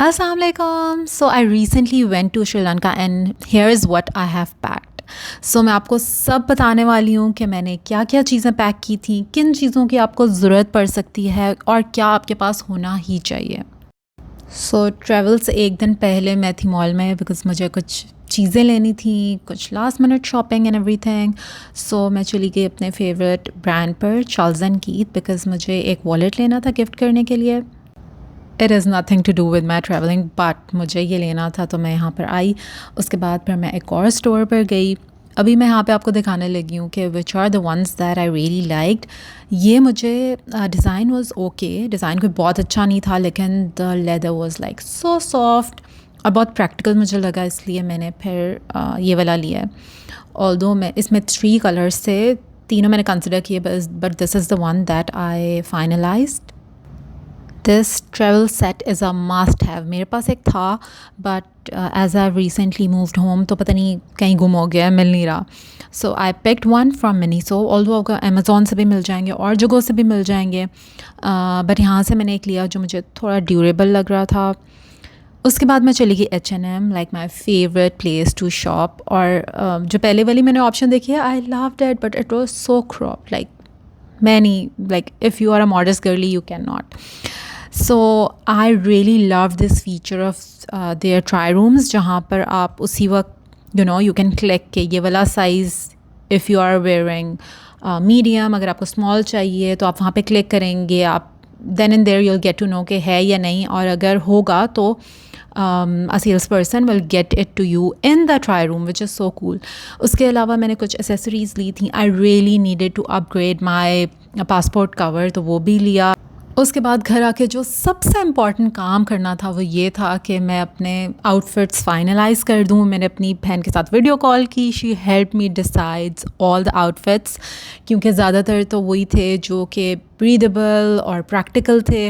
Assalamualaikum. So I recently went to Sri Lanka and here is what I have packed. So मैं आपको सब बताने वाली हूँ कि मैंने क्या क्या चीज़ें पैक की थी, किन चीज़ों की आपको ज़रूरत पड़ सकती है और क्या आपके पास होना ही चाहिए। सो ट्रैवल से एक दिन पहले मैं थी मॉल में बिकॉज़ मुझे कुछ चीज़ें लेनी थी, कुछ last minute shopping and everything. So मैं चली गई अपने फेवरेट ब्रांड पर, चार्ल्स एंड कीथ, बिकॉज़ मुझे एक वॉलेट लेना था गिफ्ट करने के लिए। It is nothing to do with my travelling, but मुझे ये लेना था तो मैं यहाँ पर आई। उसके बाद फिर मैं एक और स्टोर पर गई। अभी मैं यहाँ पे आपको दिखाने लगी हूँ कि which are the ones that I really liked. ये मुझे डिज़ाइन वाज ओके, डिज़ाइन कोई बहुत अच्छा नहीं था, लेकिन the leather was like so soft और बहुत प्रैक्टिकल मुझे लगा, इसलिए मैंने फिर ये वाला लिया है। ऑल्दो मैं इसमें 3 कलर्स थे, तीनों मैंने कंसिडर किए, but this is the one that I finalised. This travel set is a must have. मेरे पास एक था but as I recently moved home तो पता नहीं कहीं गुम हो गया, मिल नहीं रहा। So I picked one from Miniso, although आपको अमेज़ॉन से भी मिल जाएंगे और जगहों से भी मिल जाएंगे, बट यहाँ से मैंने एक लिया जो मुझे थोड़ा ड्यूरेबल लग रहा था। उसके बाद मैं चली गई H&M, like my favourite place to shop. और जो पहले वाली मैंने ऑप्शन देखी है, I loved it, but it was so crop, like many, like if you are a modest girly you can not. So I really love this feature of their try rooms, जहाँ पर आप उसी वक्त you can click के ये वाला size if you are wearing medium, अगर आपको स्मॉल चाहिए तो आप वहाँ पे क्लिक करेंगे, आप then and there you'll get to know कि है या नहीं, और अगर होगा तो a salesperson will get it to you in the try room, which is so cool. उसके अलावा मैंने कुछ accessories ली थी। I really needed to upgrade my passport cover, तो वो भी लिया। उसके बाद घर आके जो सबसे इम्पॉर्टेंट काम करना था वो ये था कि मैं अपने आउटफिट्स फाइनलाइज़ कर दूँ। मैंने अपनी बहन के साथ वीडियो कॉल की, she help me decides all the outfits, क्योंकि ज़्यादातर तो वही थे जो कि ब्रीदेबल और प्रैक्टिकल थे,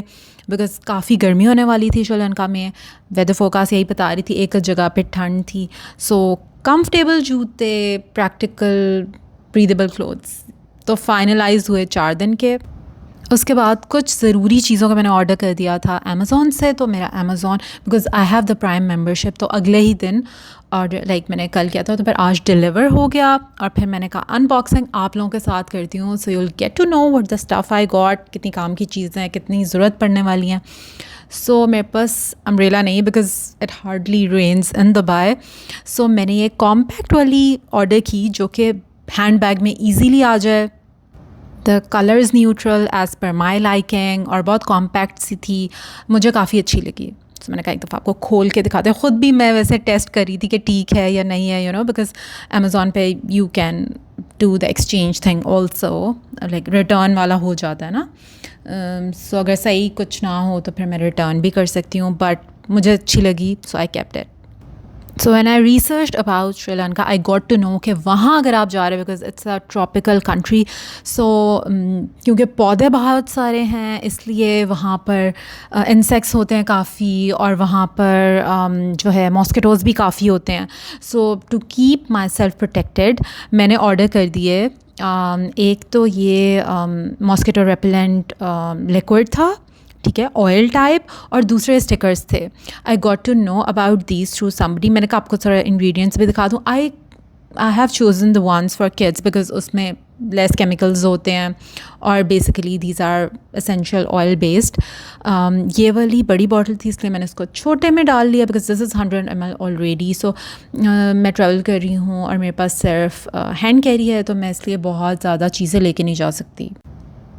बिकॉज़ काफ़ी गर्मी होने वाली थी श्रीलंका में। वेदर फोरकास्ट यही बता रही थी, एक जगह पे ठंड थी। सो कंफर्टेबल जूते, प्रैक्टिकल ब्रीदेबल क्लोथ्स तो फाइनलाइज हुए 4 दिन के। उसके बाद कुछ ज़रूरी चीज़ों का मैंने ऑर्डर कर दिया था अमेज़ॉन से, तो मेरा Amazon, because I have the prime membership, तो अगले ही दिन ऑर्डर, लाइक मैंने कल किया था तो फिर आज डिलीवर हो गया। और फिर मैंने कहा अनबॉक्सिंग आप लोगों के साथ करती हूँ, so you'll get to know what the stuff I got, कितनी काम की चीज़ें हैं, कितनी ज़रूरत पड़ने वाली हैं। सो मेरे पास अम्ब्रेला नहीं, because it hardly rains in Dubai. So मैंने ये कॉम्पैक्ट वाली ऑर्डर की जो कि हैंड बैग में ईजीली आ जाए। The colour is neutral as per my liking और बहुत कॉम्पैक्ट सी थी, मुझे काफ़ी अच्छी लगी। तो मैंने कहा एक दफ़ा आपको खोल के दिखाते हैं। ख़ुद भी मैं वैसे टेस्ट कर रही थी कि ठीक है या नहीं है, बिकॉज़ अमेज़ॉन पे you can do the exchange thing also, like return वाला हो जाता है ना। सो अगर सही कुछ ना हो तो फिर मैं रिटर्न भी कर सकती हूँ, बट मुझे अच्छी लगी, so I kept it. So when I researched about Sri Lanka I got to know कि वहाँ अगर आप जा रहे हो, because it's a tropical country, so क्योंकि पौधे बहुत सारे हैं इसलिए वहाँ पर इंसेक्ट्स होते हैं काफ़ी, और वहाँ पर जो है मॉस्किटोज़ भी काफ़ी होते हैं। So to keep my self protected मैंने ऑर्डर कर दिए। एक तो ये मॉस्किटो रेपेलेंट लिक्विड था, ठीक है, ऑयल टाइप, और दूसरे स्टिकर्स थे। I got to know about these through somebody. मैंने कहा आपको थोड़ा इंग्रेडिएंट्स भी दिखा दूँ। I have chosen the ones for kids because उसमें लेस केमिकल्स होते हैं और basically these are essential oil based. ये वाली बड़ी बॉटल थी इसलिए मैंने इसको छोटे में डाल लिया, because this is 100 ml already. So मैं ट्रैवल कर रही हूँ और मेरे पास सिर्फ हैंड कैरी है, तो मैं इसलिए बहुत ज़्यादा चीज़ें लेके नहीं जा सकती।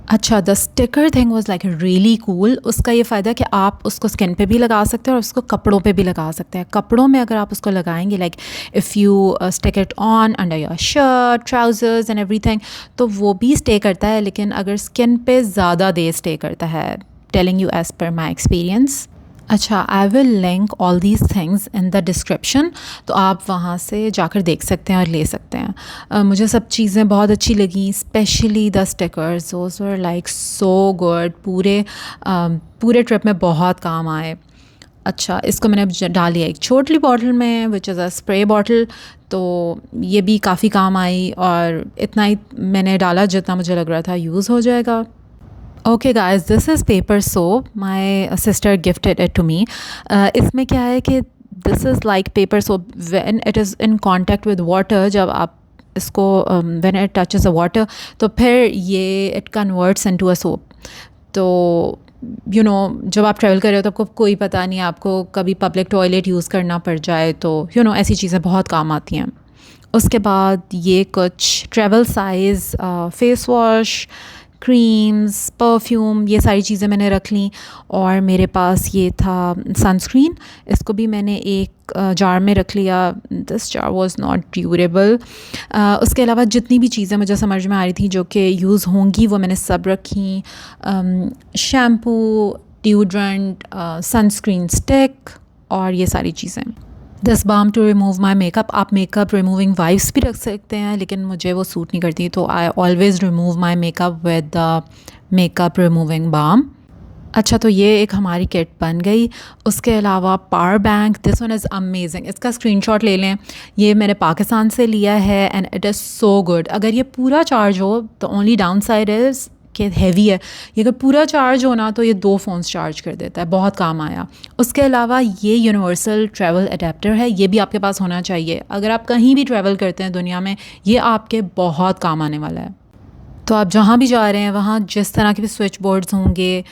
अच्छा, the sticker thing was like really cool. उसका ये फ़ायदा है कि आप उसको स्किन पे भी लगा सकते हैं और उसको कपड़ों पे भी लगा सकते हैं। कपड़ों में अगर आप उसको लगाएंगे, like if you stick it on under your shirt, trousers and everything, तो वो भी स्टे करता है, लेकिन अगर स्किन पे ज़्यादा देर स्टे करता है, telling you as per my experience. अच्छा, I will link all these things in the description, तो आप वहाँ से जाकर देख सकते हैं और ले सकते हैं। मुझे सब चीज़ें बहुत अच्छी लगी, specially the stickers, those were like so good. पूरे ट्रिप में बहुत काम आए। अच्छा, इसको मैंने अब डाल लिया एक छोटी बॉटल में, which is a spray bottle, तो ये भी काफ़ी काम आई, और इतना ही मैंने डाला जितना मुझे लग रहा था यूज़ हो जाएगा। Okay guys, this is paper soap, my sister gifted it to me. इसमें क्या है कि this is like paper soap when it is in contact with water. जब आप इसको when it touches the water तो फिर ये it converts into a soap. तो जब आप ट्रैवल कर रहे हो तो आपको कोई पता नहीं, आपको कभी पब्लिक टॉयलेट यूज़ करना पड़ जाए तो ऐसी चीज़ें बहुत काम आती हैं। उसके बाद ये कुछ travel size face wash, creams, perfume, ये सारी चीज़ें मैंने रख लीं। और मेरे पास ये था सनस्क्रीन, इसको भी मैंने एक जार में रख लिया। This jar was not durable. उसके अलावा जितनी भी चीज़ें मुझे समझ में आ रही थी जो कि यूज़ होंगी वो मैंने सब रखी। शैम्पू, डिओड्रेंट, सनस्क्रीन स्टिक और ये सारी चीज़ें। This balm to remove my makeup. आप मेकअप रिमूविंग वाइप्स भी रख सकते हैं, लेकिन मुझे वो सूट नहीं करती, तो I always remove my makeup with the makeup removing balm. अच्छा, तो ये एक हमारी किट बन गई। उसके अलावा power bank, this one is amazing, इसका स्क्रीनशॉट ले लें। ये मैंने पाकिस्तान से लिया है and it is so good. अगर ये पूरा चार्ज हो तो ओनली डाउन साइड इज़ कि हैवी है। ये अगर पूरा चार्ज हो ना तो ये 2 फ़ोन्स चार्ज कर देता है, बहुत काम आया। उसके अलावा ये यूनिवर्सल ट्रैवल अडेप्टर है, ये भी आपके पास होना चाहिए। अगर आप कहीं भी ट्रैवल करते हैं दुनिया में, ये आपके बहुत काम आने वाला है। तो आप जहाँ भी जा रहे हैं वहाँ जिस तरह के भी स्विच बोर्ड्स होंगे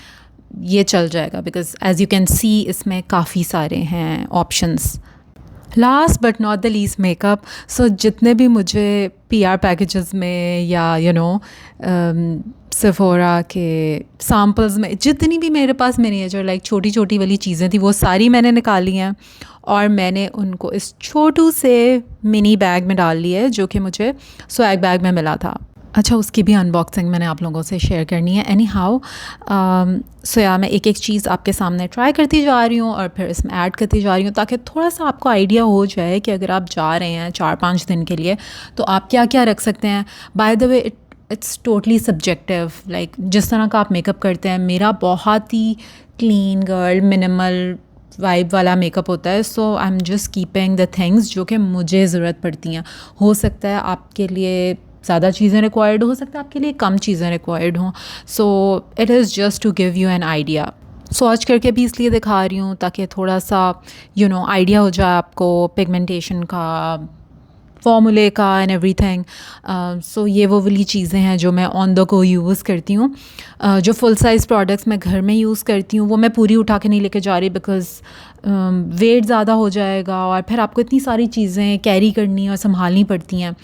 ये चल जाएगा, because as you can see इसमें काफ़ी सारे हैं options. Last but not the least makeup. So जितने भी मुझे PR पैकेजेस में या सेफोरा के सैम्पल्स में जितनी भी मेरे पास मिनिएचर लाइक छोटी छोटी वाली चीज़ें थी वो सारी मैंने निकाली हैं और मैंने उनको इस छोटू से मिनी बैग में डाल लिया है जो कि मुझे स्वैग बैग में मिला था। अच्छा, उसकी भी अनबॉक्सिंग मैंने आप लोगों से शेयर करनी है। एनी हाउ, सो या मैं एक एक चीज़ आपके सामने ट्राई करती जा रही हूँ और फिर इसमें ऐड करती जा रही हूँ ताकि थोड़ा सा आपको आइडिया हो जाए कि अगर आप जा रहे हैं 4-5 दिन के लिए तो आप क्या क्या रख सकते हैं। By the way it's totally subjective, like जिस तरह का आप मेकअप करते हैं। मेरा बहुत ही क्लीन गर्ल मिनिमल वाइब वाला मेकअप होता है, so I am just keeping the things जो कि मुझे ज़रूरत पड़ती हैं। हो सकता है आपके लिए ज़्यादा चीज़ें रिक्वायर्ड हो सकता है आपके लिए कम चीज़ें रिक्वायर्ड हों। So it is just to give you an idea. Swatch करके भी इसलिए दिखा रही हूँ ताकि थोड़ा सा आइडिया हो जाए आपको पिगमेंटेशन का, फॉर्मूले का एंड एवरीथिंग। सो ये वो वाली चीज़ें हैं जो मैं ऑन द गो यूज़ करती हूँ। जो फुल साइज़ प्रोडक्ट्स मैं घर में यूज़ करती हूँ वो मैं पूरी उठा के नहीं लेके जा रही, बिकॉज़ वेट ज़्यादा हो जाएगा और फिर आपको इतनी सारी चीज़ें कैरी करनी और संभालनी पड़ती हैं।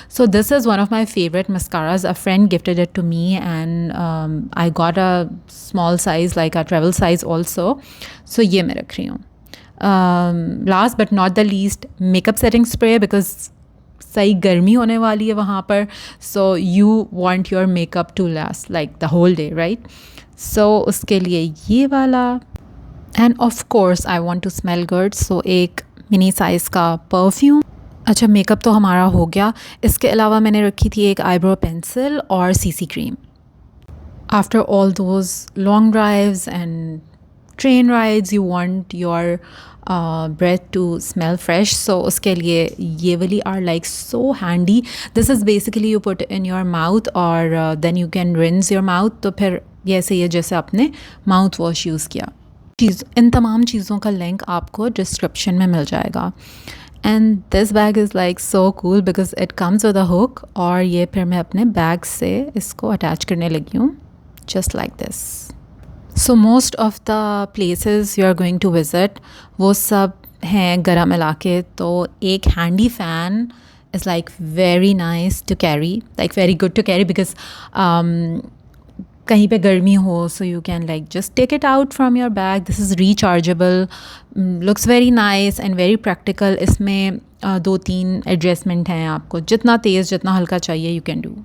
So this is one of my favourite mascaras. A friend gifted it to me and I got a small size like a travel size also. So ये मैं रख रही हूँ। Last but not the least, makeup setting spray, because सही गर्मी होने वाली है वहाँ पर। So you want your makeup to last like the whole day, right? So उसके लिए ये वाला end of course I want to smell good, so एक मिनी साइज़ का परफ्यूम। अच्छा, मेकअप तो हमारा हो गया। इसके अलावा मैंने रखी थी एक आईब्रो पेंसिल और CC cream. After all those long drives and train rides you want your breath to smell fresh, so उसके लिए ये वाली are like so handy. This is basically you put in your mouth और then you can rinse your mouth, तो फिर ये ऐसे ही है जैसे आपने माउथ वॉश यूज़ किया। इन तमाम चीज़ों का लिंक आपको डिस्क्रिप्शन में मिल जाएगा। And this bag is like so cool because it comes with a hook, और ये फिर मैं अपने बैग से इसको अटैच करने लगी हूँ just like this. So most of the places you are going to visit वो सब हैं गर्म इलाके, तो एक handy fan is like very nice to carry, like very good to carry, because कहीं पे गर्मी हो so you can like just take it out from your bag. This is rechargeable, looks very nice and very practical. इसमें 2-3 adjustment हैं, आपको जितना तेज़ जितना हल्का चाहिए यू कैन डू।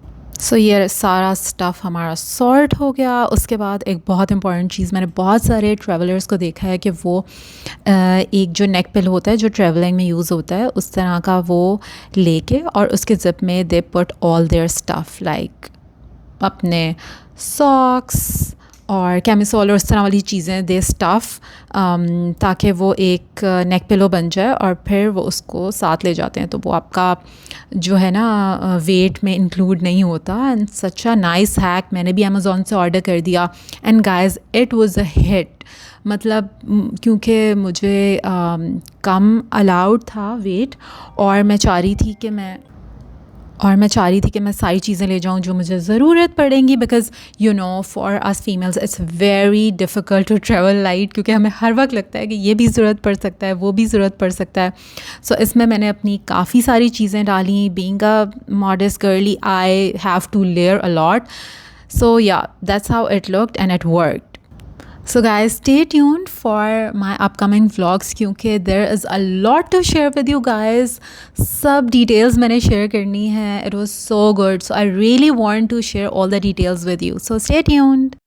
सो ये सारा स्टफ़ हमारा सॉर्ट हो गया। उसके बाद एक बहुत इंपॉर्टेंट चीज़, मैंने बहुत सारे ट्रैवलर्स को देखा है कि वो एक जो नेक पिल होता है जो ट्रैवलिंग में यूज़ होता है उस तरह का वो लेके और उसके ज़िप में they put all their stuff, like अपने सॉक्स और कैमिसोल और उस तरह वाली चीज़ें दे स्टफ़ ताकि वो एक नेक पिलो बन जाए और फिर वो उसको साथ ले जाते हैं, तो वो आपका जो है ना वेट में इंक्लूड नहीं होता। And such a nice hack, मैंने भी अमेज़ॉन से ऑर्डर कर दिया and guys it was a hit. मतलब क्योंकि मुझे कम अलाउड था वेट और मैं चाह रही थी कि मैं सारी चीज़ें ले जाऊँ जो मुझे ज़रूरत पड़ेंगी, because you know for us females it's very difficult to travel light, क्योंकि हमें हर वक्त लगता है कि ये भी ज़रूरत पड़ सकता है, वो भी ज़रूरत पड़ सकता है। सो इसमें मैंने अपनी काफ़ी सारी चीज़ें डाली। Being a modest girly I have to layer a lot, so या that's how it looked and it worked. So guys, stay tuned for my upcoming vlogs क्योंकि there is a lot to share with you guys. सब details मैंने share करनी है. It was so good. So I really want to share all the details with you. So stay tuned.